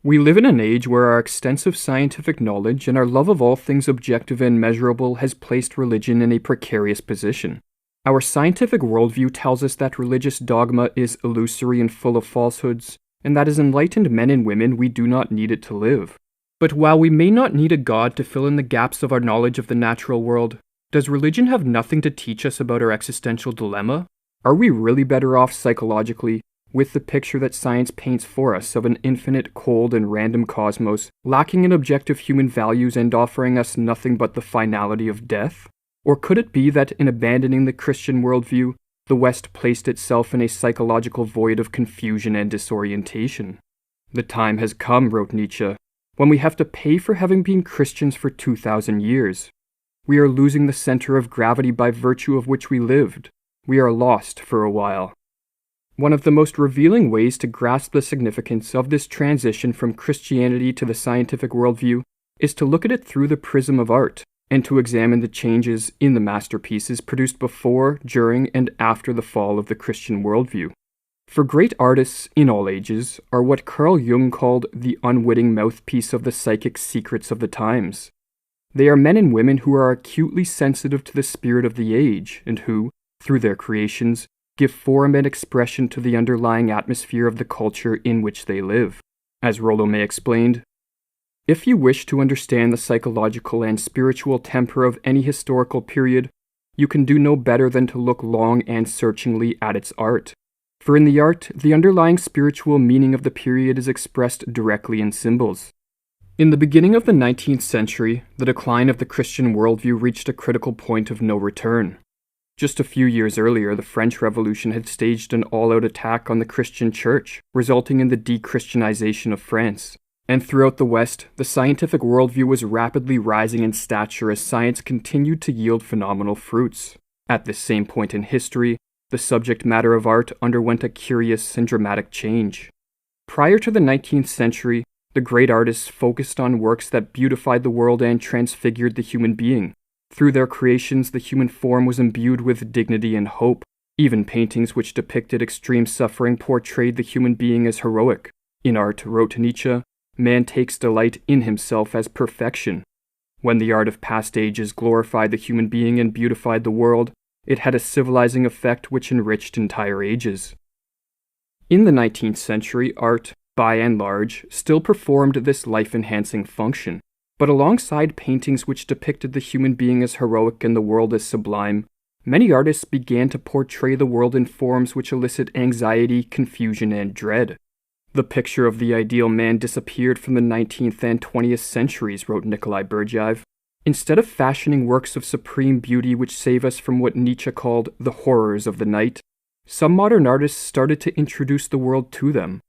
We live in an age where our extensive scientific knowledge and our love of all things objective and measurable has placed religion in a precarious position. Our scientific worldview tells us that religious dogma is illusory and full of falsehoods, and that as enlightened men and women we do not need it to live. But while we may not need a god to fill in the gaps of our knowledge of the natural world, does religion have nothing to teach us about our existential dilemma? Are we really better off psychologically with the picture that science paints for us of an infinite, cold, and random cosmos, lacking in objective human values and offering us nothing but the finality of death? Or could it be that in abandoning the Christian worldview, the West placed itself in a psychological void of confusion and disorientation? The time has come, wrote Nietzsche, when we have to pay for having been Christians for 2,000 years. We are losing the center of gravity by virtue of which we lived. We are lost for a while. One of the most revealing ways to grasp the significance of this transition from Christianity to the scientific worldview is to look at it through the prism of art, and to examine the changes in the masterpieces produced before, during, and after the fall of the Christian worldview. For great artists in all ages are what Carl Jung called the unwitting mouthpiece of the psychic secrets of the times. They are men and women who are acutely sensitive to the spirit of the age, and who, through their creations, give form and expression to the underlying atmosphere of the culture in which they live. As Rollo May explained, if you wish to understand the psychological and spiritual temper of any historical period, you can do no better than to look long and searchingly at its art. For in the art, the underlying spiritual meaning of the period is expressed directly in symbols. In the beginning of the 19th century, the decline of the Christian worldview reached a critical point of no return. Just a few years earlier, the French Revolution had staged an all-out attack on the Christian Church, resulting in the de-Christianization of France. And throughout the West, the scientific worldview was rapidly rising in stature as science continued to yield phenomenal fruits. At this same point in history, the subject matter of art underwent a curious and dramatic change. Prior to the 19th century, the great artists focused on works that beautified the world and transfigured the human being. Through their creations, the human form was imbued with dignity and hope. Even paintings which depicted extreme suffering portrayed the human being as heroic. In art, wrote Nietzsche, man takes delight in himself as perfection. When the art of past ages glorified the human being and beautified the world, it had a civilizing effect which enriched entire ages. In the 19th century, art, by and large, still performed this life-enhancing function. But alongside paintings which depicted the human being as heroic and the world as sublime, many artists began to portray the world in forms which elicit anxiety, confusion, and dread. The picture of the ideal man disappeared from the 19th and 20th centuries, wrote Nikolai Berdyaev. Instead of fashioning works of supreme beauty which save us from what Nietzsche called the horrors of the night, some modern artists started to introduce the world to them.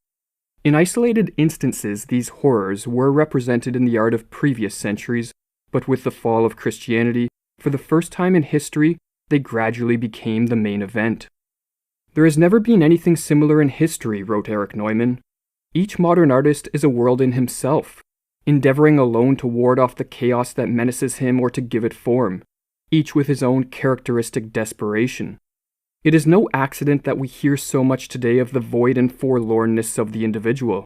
In isolated instances, these horrors were represented in the art of previous centuries, but with the fall of Christianity, for the first time in history, they gradually became the main event. There has never been anything similar in history, wrote Erich Neumann. Each modern artist is a world in himself, endeavoring alone to ward off the chaos that menaces him or to give it form, each with his own characteristic desperation. It is no accident that we hear so much today of the void and forlornness of the individual,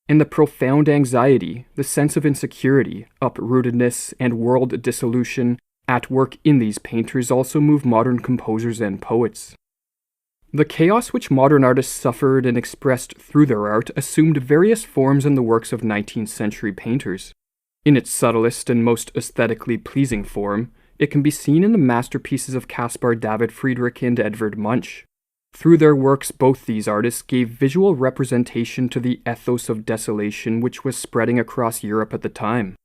and the profound anxiety, the sense of insecurity, uprootedness, and world dissolution at work in these painters also move modern composers and poets. The chaos which modern artists suffered and expressed through their art assumed various forms in the works of 19th century painters. In its subtlest and most aesthetically pleasing form, it can be seen in the masterpieces of Caspar David Friedrich and Edvard Munch. Through their works, both these artists gave visual representation to the ethos of desolation which was spreading across Europe at the time.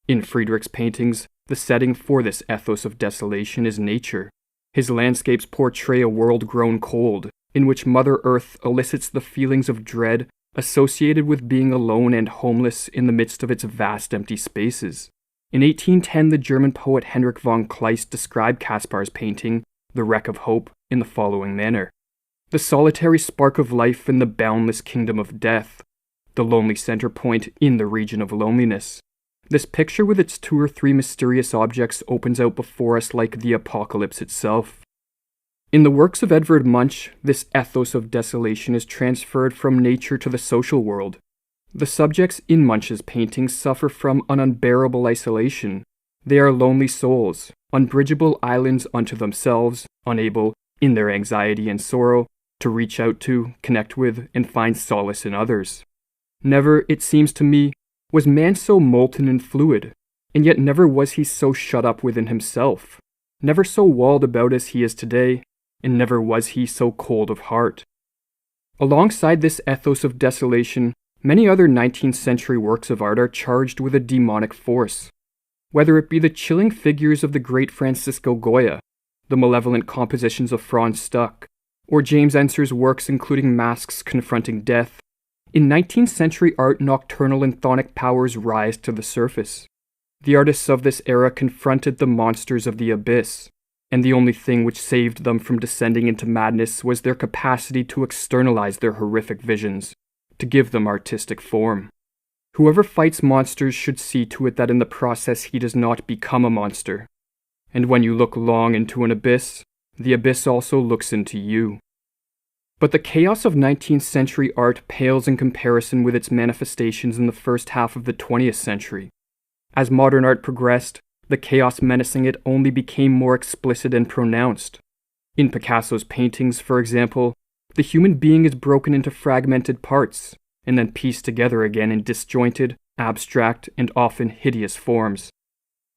In Friedrich's paintings, the setting for this ethos of desolation is nature. His landscapes portray a world grown cold, in which Mother Earth elicits the feelings of dread associated with being alone and homeless in the midst of its vast empty spaces. In 1810, the German poet Henrik von Kleist described Caspar's painting, The Wreck of Hope, in the following manner. The solitary spark of life in the boundless kingdom of death, the lonely center point in the region of loneliness. This picture with its 2 or 3 mysterious objects opens out before us like the apocalypse itself. In the works of Edvard Munch, this ethos of desolation is transferred from nature to the social world. The subjects in Munch's paintings suffer from an unbearable isolation. They are lonely souls, unbridgeable islands unto themselves, unable, in their anxiety and sorrow, to reach out to, connect with, and find solace in others. Never, it seems to me, was man so molten and fluid, and yet never was he so shut up within himself, never so walled about as he is today, and never was he so cold of heart. Alongside this ethos of desolation, many other 19th century works of art are charged with a demonic force. Whether it be the chilling figures of the great Francisco Goya, the malevolent compositions of Franz Stuck, or James Enser's works including masks confronting death, in 19th century art nocturnal and chthonic powers rise to the surface. The artists of this era confronted the monsters of the abyss, and the only thing which saved them from descending into madness was their capacity to externalize their horrific visions, to give them artistic form. Whoever fights monsters should see to it that in the process he does not become a monster. And when you look long into an abyss, the abyss also looks into you. But the chaos of 19th century art pales in comparison with its manifestations in the first half of the 20th century. As modern art progressed, the chaos menacing it only became more explicit and pronounced. In Picasso's paintings, for example, the human being is broken into fragmented parts, and then pieced together again in disjointed, abstract, and often hideous forms.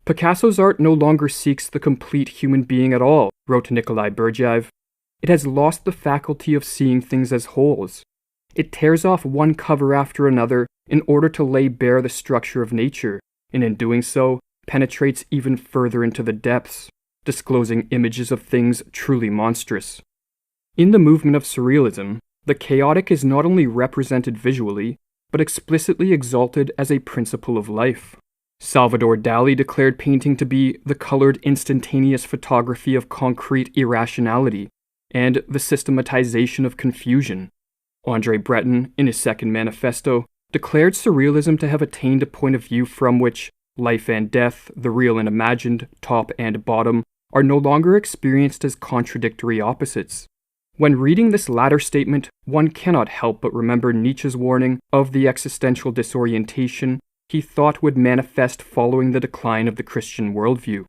Picasso's art no longer seeks the complete human being at all, wrote Nikolai Berdyaev. It has lost the faculty of seeing things as wholes. It tears off one cover after another in order to lay bare the structure of nature, and in doing so, penetrates even further into the depths, disclosing images of things truly monstrous. In the movement of Surrealism, the chaotic is not only represented visually, but explicitly exalted as a principle of life. Salvador Dali declared painting to be the colored instantaneous photography of concrete irrationality, and the systematization of confusion. André Breton, in his second manifesto, declared Surrealism to have attained a point of view from which life and death, the real and imagined, top and bottom, are no longer experienced as contradictory opposites. When reading this latter statement, one cannot help but remember Nietzsche's warning of the existential disorientation he thought would manifest following the decline of the Christian worldview.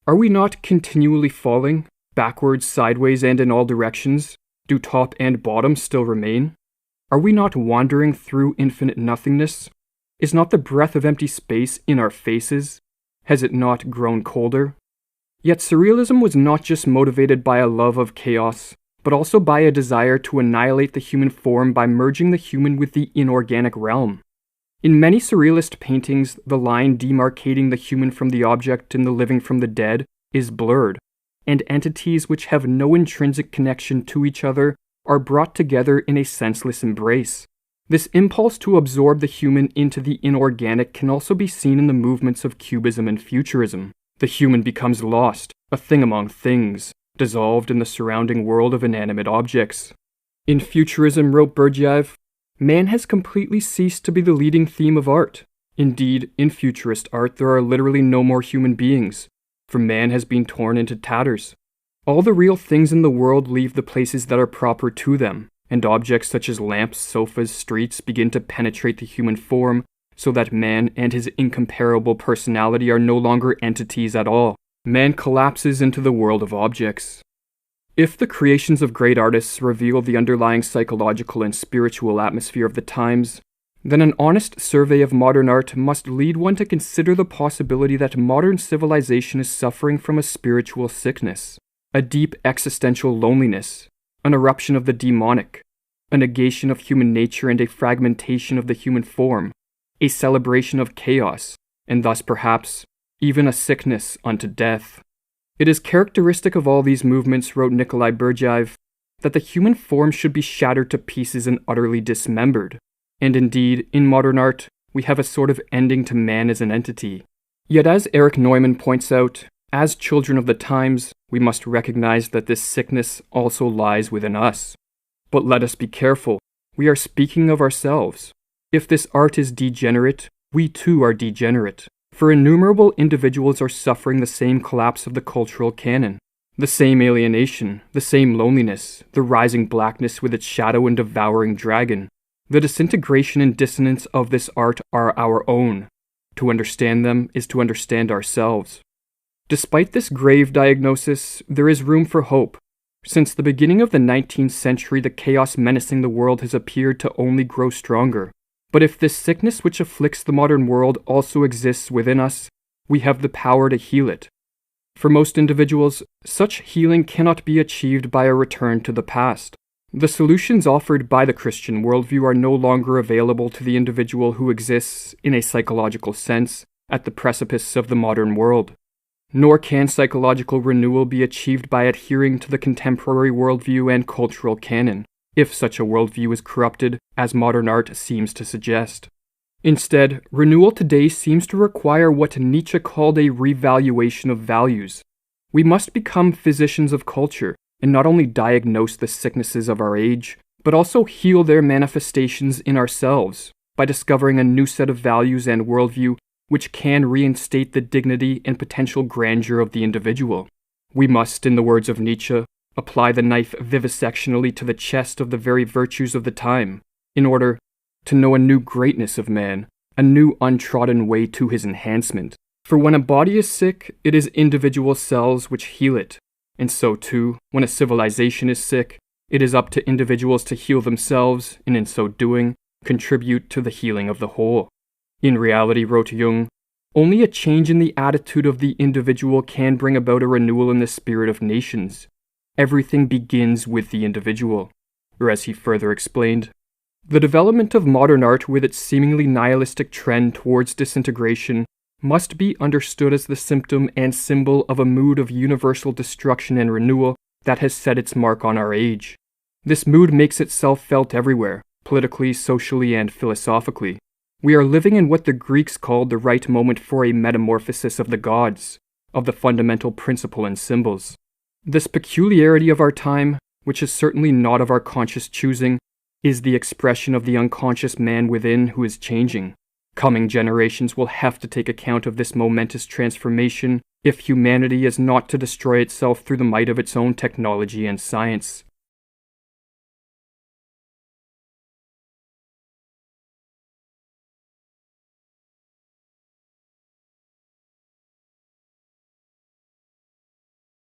Are we not continually falling, backwards, sideways, and in all directions? Do top and bottom still remain? Are we not wandering through infinite nothingness? Is not the breath of empty space in our faces? Has it not grown colder? Yet Surrealism was not just motivated by a love of chaos, but also by a desire to annihilate the human form by merging the human with the inorganic realm. In many Surrealist paintings, the line demarcating the human from the object and the living from the dead is blurred, and entities which have no intrinsic connection to each other are brought together in a senseless embrace. This impulse to absorb the human into the inorganic can also be seen in the movements of Cubism and Futurism. The human becomes lost, a thing among things, dissolved in the surrounding world of inanimate objects. In Futurism, wrote Berdyaev, man has completely ceased to be the leading theme of art. Indeed, in futurist art there are literally no more human beings, for man has been torn into tatters. All the real things in the world leave the places that are proper to them, and objects such as lamps, sofas, streets begin to penetrate the human form, so that man and his incomparable personality are no longer entities at all. Man collapses into the world of objects. If the creations of great artists reveal the underlying psychological and spiritual atmosphere of the times, then an honest survey of modern art must lead one to consider the possibility that modern civilization is suffering from a spiritual sickness, a deep existential loneliness, an eruption of the demonic, a negation of human nature and a fragmentation of the human form, a celebration of chaos, and thus perhaps even a sickness unto death. It is characteristic of all these movements, wrote Nikolai Berdyaev, that the human form should be shattered to pieces and utterly dismembered. And indeed, in modern art, we have a sort of ending to man as an entity. Yet as Erich Neumann points out, as children of the times, we must recognize that this sickness also lies within us. But let us be careful. We are speaking of ourselves. If this art is degenerate, we too are degenerate. For innumerable individuals are suffering the same collapse of the cultural canon, the same alienation, the same loneliness, the rising blackness with its shadow and devouring dragon, The disintegration and dissonance of this art are our own. To understand them is to understand ourselves. Despite this grave diagnosis, there is room for hope. Since the beginning of the 19th century, the chaos menacing the world has appeared to only grow stronger. But if this sickness which afflicts the modern world also exists within us, we have the power to heal it. For most individuals, such healing cannot be achieved by a return to the past. The solutions offered by the Christian worldview are no longer available to the individual who exists, in a psychological sense, at the precipice of the modern world. Nor can psychological renewal be achieved by adhering to the contemporary worldview and cultural canon, if such a worldview is corrupted, as modern art seems to suggest. Instead, renewal today seems to require what Nietzsche called a revaluation of values. We must become physicians of culture, and not only diagnose the sicknesses of our age, but also heal their manifestations in ourselves, by discovering a new set of values and worldview which can reinstate the dignity and potential grandeur of the individual. We must, in the words of Nietzsche, apply the knife vivisectionally to the chest of the very virtues of the time, in order to know a new greatness of man, a new untrodden way to his enhancement. For when a body is sick, it is individual cells which heal it, and so too, when a civilization is sick, it is up to individuals to heal themselves, and in so doing, contribute to the healing of the whole. In reality, wrote Jung, only a change in the attitude of the individual can bring about a renewal in the spirit of nations. Everything begins with the individual. Or as he further explained, the development of modern art with its seemingly nihilistic trend towards disintegration must be understood as the symptom and symbol of a mood of universal destruction and renewal that has set its mark on our age. This mood makes itself felt everywhere, politically, socially, and philosophically. We are living in what the Greeks called the right moment for a metamorphosis of the gods, of the fundamental principle and symbols. This peculiarity of our time, which is certainly not of our conscious choosing, is the expression of the unconscious man within who is changing. Coming generations will have to take account of this momentous transformation if humanity is not to destroy itself through the might of its own technology and science.